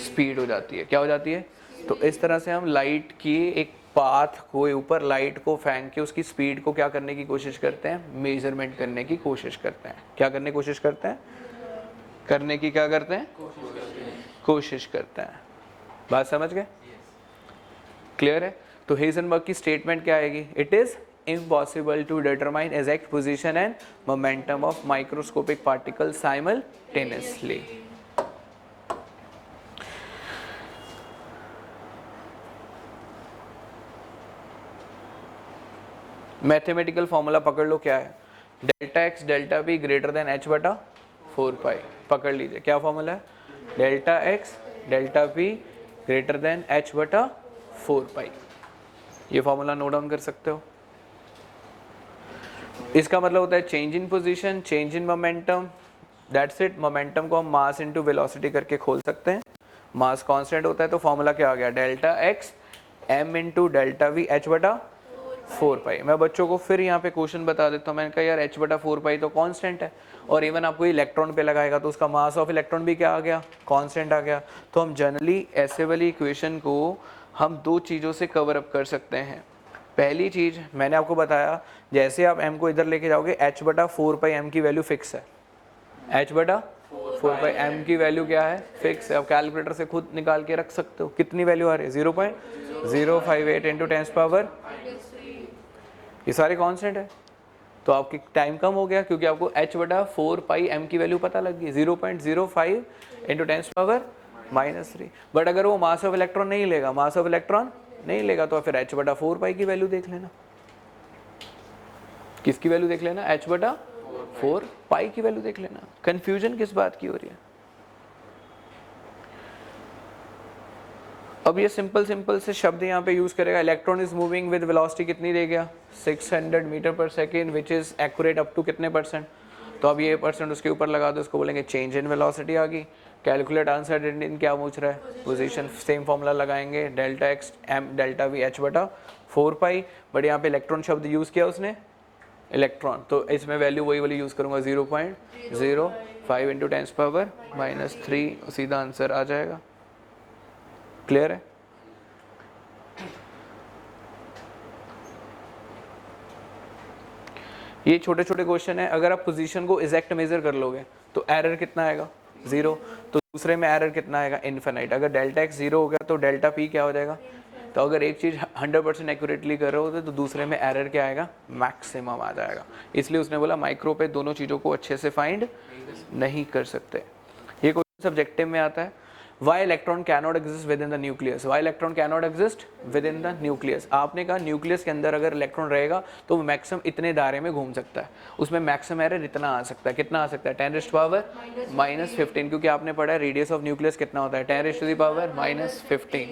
स्पीड हो जाती है। क्या हो जाती है? तो इस तरह से हम लाइट की एक पाथ को ऊपर लाइट को फेंक के उसकी स्पीड को क्या करने की कोशिश करते हैं? मेजरमेंट करने की कोशिश करते हैं। क्या करने की कोशिश करते हैं? करने की क्या करते हैं? कोशिश करते हैं। बात समझ गए? क्लियर है? तो हेजनबर्ग की स्टेटमेंट क्या आएगी? It is impossible to determine exact position and momentum of microscopic particle simultaneously. Mathematical formula पकड़ लो, क्या है? Delta X delta B greater than H बटा 4 पाई। पकड़ लीजिए क्या फॉर्मूला है? Delta X delta B greater than H बटा 4 पाई। ये फॉर्मूला नोट डाउन कर सकते हो। इसका मतलब होता है change in position, change in momentum, that's it. Momentum को हम मास इनटू वेलोसिटी करके खोल सकते हैं। मास कांस्टेंट होता है तो फॉर्मूला क्या आ गया? Delta X M into delta V H बटा 4 पाई। मैं बच्चों को फिर यहाँ पे क्वेश्चन बता देता हूँ। मैंने कहा यार एच बटा 4 पाई तो कांस्टेंट है, और इवन आपको इलेक्ट्रॉन पे लगाएगा तो उसका मास ऑफ इलेक्ट्रॉन भी क्या आ गया? कांस्टेंट आ गया। तो हम जनरली ऐसे वाली इक्वेशन को हम दो चीज़ों से कवर अप कर सकते हैं। पहली चीज़ मैंने आपको बताया, जैसे आप m को इधर लेके जाओगे h बटा 4 पाई m की वैल्यू फिक्स है। h बटा 4 पाई m की वैल्यू क्या है? फिक्स है। आप कैलकुलेटर से खुद निकाल के रख सकते हो। कितनी वैल्यू आ रही है? 0.058 इंटू 10 पावर, ये सारे कांस्टेंट है। तो आपकी टाइम कम हो गया क्योंकि आपको h बटा 4 पाई m की वैल्यू पता लग गई, 0.05 इंटू 10 पावर -3। बट अगर वो मास ऑफ इलेक्ट्रॉन नहीं लेगा, मास ऑफ इलेक्ट्रॉन नहीं लेगा, तो फिर h बटा 4 पाई की वैल्यू देख लेना। किसकी वैल्यू देख लेना? h बटा 4 पाई की वैल्यू देख लेना। कंफ्यूजन किस बात की हो रही है? अब ये सिंपल से शब्द यहाँ पे यूज करेगा। Electron is moving with velocity कितनी दे गया? 600 मीटर पर second, which is accurate up to कितने %? तो अब ये % उसके ऊपर लगा दो, उसको बोलेंगे चेंज इन वेलोसिटी आ गई। कैलकुलेट आंसर इन क्या पूछ रहा है? पोजीशन। सेम फॉर्मूला लगाएंगे, delta X M delta V H बटा 4 पाई। बट यहाँ पे इलेक्ट्रॉन शब्द यूज किया उसने, इलेक्ट्रॉन, तो इसमें वैल्यू वही वाली यूज करूंगा, 0.05 इंटू 10 पावर -3, सीधा आंसर आ जाएगा। क्लियर है? ये छोटे छोटे क्वेश्चन है। अगर आप पोजीशन को एग्जैक्ट मेजर कर लोगे तो एरर कितना आएगा? 0। तो दूसरे में एरर कितना आएगा? इनफिनाइट। अगर डेल्टा एक्स 0 हो गया तो डेल्टा पी क्या हो जाएगा? तो अगर एक चीज़ 100% एक्यूरेटली कर रहे हो तो दूसरे में एरर क्या आएगा? मैक्सिमम आ जाएगा। इसलिए उसने बोला माइक्रो पे दोनों चीज़ों को अच्छे से फाइंड नहीं कर सकते। ये क्वेश्चन सब्जेक्टिव में आता है। Why electron cannot exist within the nucleus? Why electron cannot exist within the nucleus? आपने कहा न्यूक्लियस के अंदर अगर इलेक्ट्रॉन रहेगा तो मैक्सिमम इतने दायरे में घूम सकता है, उसमें मैक्सिमम एरर इतना आ सकता है। कितना आ सकता है? 10⁻⁻15, क्योंकि आपने पढ़ा है रेडियस ऑफ न्यूक्लियस कितना होता है? 10⁻⁻15।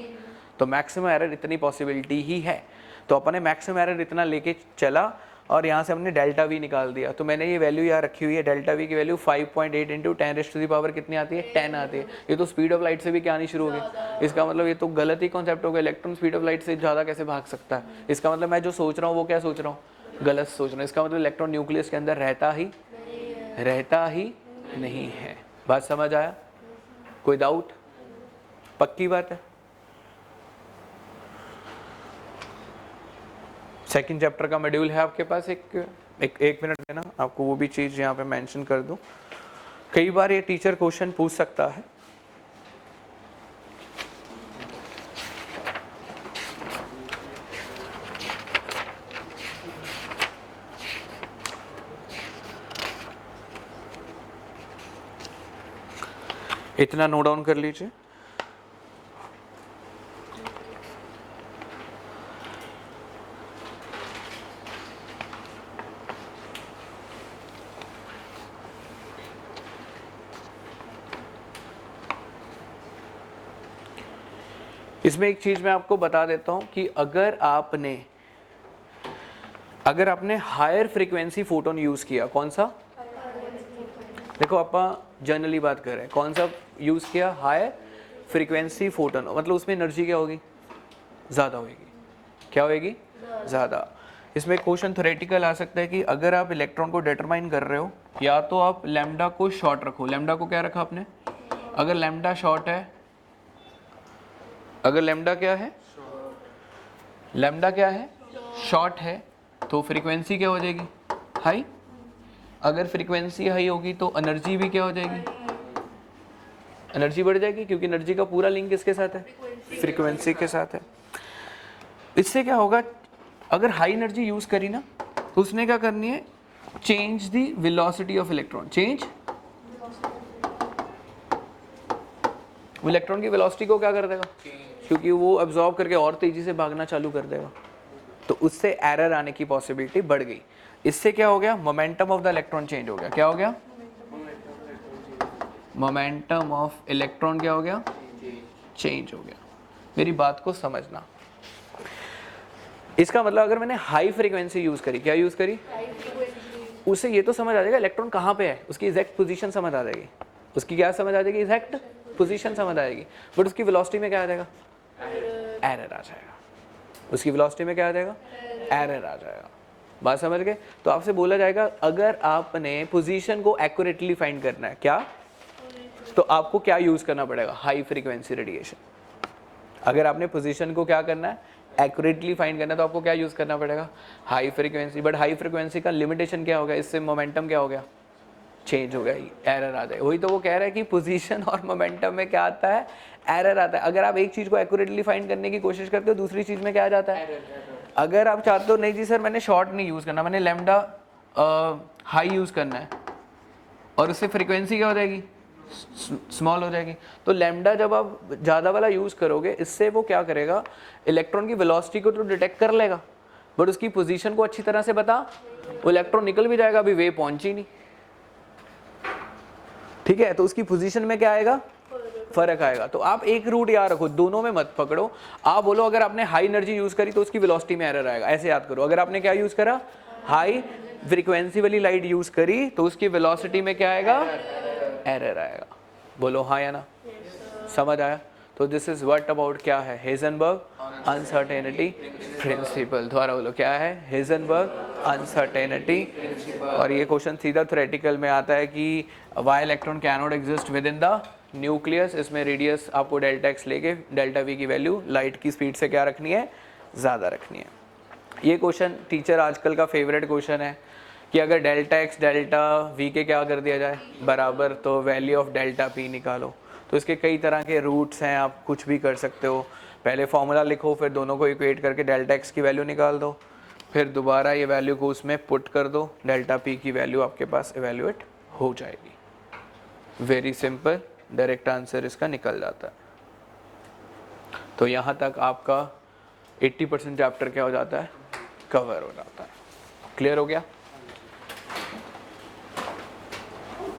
तो मैक्सिमम एरर इतनी पॉसिबिलिटी ही है। तो अपने मैक्सिमम एरर इतना लेके चला और यहाँ से हमने डेल्टा वी निकाल दिया। तो मैंने ये वैल्यू यहाँ रखी हुई है, डेल्टा वी की वैल्यू 5.8 इंटू 10⁻⁻, कितनी आती है? 10 आती है। ये तो स्पीड ऑफ लाइट से भी क्या आनी शुरू हो गई। इसका मतलब ये तो गलत ही कॉन्सेप्ट हो गया। इलेक्ट्रॉन स्पीड ऑफ लाइट से ज़्यादा कैसे भाग सकता है? इसका मतलब मैं जो सोच रहा हूँ वो क्या सोच रहा हूँ? गलत सोच रहा हूँ। इसका मतलब इलेक्ट्रॉन न्यूक्लियस के अंदर रहता ही नहीं है। बात समझ आया? कोई डाउट? पक्की बात है? सेकंड चैप्टर का मॉड्यूल है आपके पास। एक मिनट देना, आपको वो भी चीज़ यहाँ पे मेंशन कर दूँ। कई बार ये टीचर क्वेश्चन पूछ सकता है। इतना नोट डाउन कर लीजिए। इसमें एक चीज मैं आपको बता देता हूं कि अगर आपने हायर फ्रीक्वेंसी फोटोन यूज किया, कौन सा? देखो आप जनरली बात कर रहे हैं, कौन सा यूज किया? Higher frequency photon. मतलब उसमें एनर्जी क्या होगी? ज़्यादा होगी। क्या होगी? ज़्यादा। इसमें क्वेश्चन थ्योरेटिकल आ सकता है कि अगर आप इलेक्ट्रॉन को डिटरमाइन कर रहे हो, या तो आप लैम्डा को शॉर्ट रखो। लैम्डा को क्या रखा आपने? अगर लैम्डा शॉर्ट है, अगर लैम्डा क्या है? लैम्डा क्या है? शॉर्ट है, तो फ्रीक्वेंसी क्या हो जाएगी? हाई। अगर फ्रीक्वेंसी हाई होगी तो एनर्जी भी क्या हो जाएगी? एनर्जी बढ़ जाएगी, क्योंकि एनर्जी का पूरा लिंक किसके साथ है? फ्रीक्वेंसी के साथ है। इससे क्या होगा, अगर हाई एनर्जी यूज करी ना तो उसने क्या करनी है, change the velocity of electron, change electron की वेलोसिटी को क्या कर देगा, क्योंकि वो अब्जॉर्ब करके और तेजी से भागना चालू कर देगा, तो उससे एरर आने की पॉसिबिलिटी बढ़ गई। इससे क्या हो गया, momentum of the electron change हो गया। क्या हो गया, मोमेंटम ऑफ इलेक्ट्रॉन क्या हो गया, चेंज हो गया। मेरी बात को समझना, इसका मतलब अगर मैंने हाई फ्रीक्वेंसी यूज करी, क्या यूज करी, उससे ये तो समझ आ जाएगा इलेक्ट्रॉन कहाँ पे है, उसकी एग्जैक्ट पोजीशन समझ आ जाएगी, उसकी क्या समझ आ जाएगी, एग्जैक्ट पोजीशन समझ आएगी, बट उसकी वेलोसिटी में क्या आ जाएगा, एरर आ जाएगा। उसकी वेलोसिटी में क्या आ जाएगा, एरर आ जाएगा। बात समझ गए। तो आपसे बोला जाएगा अगर आपने पोजीशन को एक्यूरेटली फाइंड करना है, क्या, तो आपको क्या यूज करना पड़ेगा, हाई फ्रीक्वेंसी रेडिएशन। अगर आपने पोजीशन को क्या करना है, एक्यूरेटली फाइंड करना है, तो आपको क्या यूज करना पड़ेगा, high frequency. But high frequency का लिमिटेशन क्या हो गया, इससे मोमेंटम क्या हो गया, चेंज हो गया, एरर आ जाए। वही तो वो कह रहा है कि पोजीशन और मोमेंटम में क्या आता है, एरर आता है। अगर आप एक चीज को एक्यूरेटली फाइंड करने की कोशिश करते हो, दूसरी चीज में क्या आ जाता है, अगर आप चाहते हो नहीं जी सर मैंने शॉर्ट नहीं यूज करना, मैंने लैम्डा हाई यूज करना है, और उससे फ्रीक्वेंसी क्या हो जाएगी, स्मॉल हो जाएगी। तो लैम्डा जब आप ज़्यादा वाला यूज़ करोगे, इससे वो क्या करेगा, इलेक्ट्रॉन की वेलोसिटी को तो डिटेक्ट कर लेगा, बट उसकी पोजीशन को अच्छी तरह से बता, वो इलेक्ट्रॉन निकल भी जाएगा, अभी वेव पहुंची नहीं, ठीक है। तो उसकी पोजीशन में क्या आएगा, फर्क आएगा। तो आप एक रूट याद रखो, दोनों में मत पकड़ो। आप बोलो अगर आपने हाई एनर्जी यूज करी तो उसकी वेलोसिटी में एरर आएगा, ऐसे याद करो। अगर आपने क्या यूज करा, हाई फ्रीक्वेंसी वाली लाइट यूज करी, तो उसकी वेलोसिटी में क्या आएगा, एरर आएगा। बोलो हाँ या ना, समझ आया। तो दिस इज व्हाट अबाउट क्या है, हेजनबर्ग अनसर्टेनिटी प्रिंसिपल। द्वारा बोलो क्या है, हेजनबर्ग अनसर्टेनिटी। और ये क्वेश्चन सीधा थ्योरेटिकल में आता है कि why electron can not exist within the nucleus. इसमें रेडियस आपको डेल्टा एक्स लेके डेल्टा वी की वैल्यू लाइट की स्पीड से क्या रखनी है, ज़्यादा रखनी है। ये क्वेश्चन टीचर आजकल का फेवरेट क्वेश्चन है कि अगर डेल्टा एक्स डेल्टा वी के क्या कर दिया जाए बराबर, तो वैल्यू ऑफ डेल्टा पी निकालो। तो इसके कई तरह के रूट्स हैं, आप कुछ भी कर सकते हो। पहले फॉर्मूला लिखो, फिर दोनों को इक्वेट करके डेल्टा एक्स की वैल्यू निकाल दो, फिर दोबारा ये वैल्यू को उसमें पुट कर दो, डेल्टा पी की वैल्यू आपके पास इवेल्युएट हो जाएगी। वेरी सिंपल, डायरेक्ट आंसर इसका निकल जाता है। तो यहाँ तक आपका 80% चैप्टर क्या हो जाता है, कवर हो जाता है। क्लियर हो गया।